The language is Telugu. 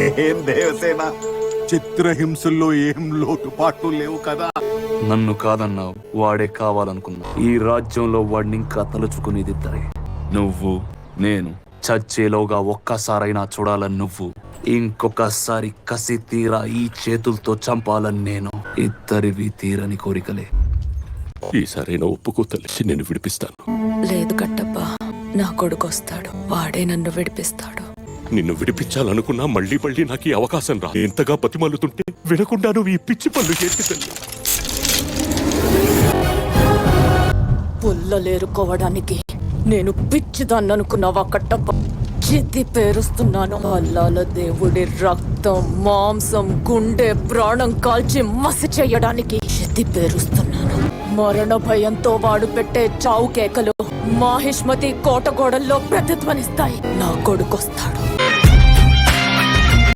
ఏం దేవసేన, చిత్రహింసల్లో ఏం లోటుపాట్లు లేవు కదా? నన్ను కాదన్నావు, వాడే కావాలనుకున్నా. ఈ రాజ్యంలో వాడిని ఇంకా తలుచుకునేది ఇద్దరే, నువ్వు నేను. చచ్చేలోగా ఒక్కసారైనా చూడాలని నువ్వు, ఇంకొకసారి కసి తీరా ఈ చేతులతో చంపాలని నేను. ఇద్దరివి తీరని కోరికలే. ఈసారైనా ఒప్పుకో తల్లి, నేను విడిపిస్తాను. లేదు కట్టప్ప, నా కొడుకు వస్తాడు, వాడే నన్ను విడిపిస్తాడు. నిన్ను విడిపించాలనుకున్నా మళ్ళీ మళ్ళీ నాకు ఈ అవకాశం రా. ఎంతగా బతిమాలుతుంటే వినకుండా నువ్వు ఈ పిచ్చి పనులు చేసి తల్లి. పుల్లలేరుకోవడానికి నేను పిచ్చిదాన్ననుకున్నావా కట్టప్ప? చితి పేరుస్తున్నాను. అల్లాల దేవుడి రక్తం, మాంసం, గుండె, ప్రాణం కాల్చి మసి చేయడానికి చితి పేరుస్తున్నాను. మరణ భయంతో వాడు పెట్టే చావు కేకలు మాహిష్మతి కోటగోడల్లో ప్రతిధ్వనిస్తాయి. నా కొడుకొస్తాడు.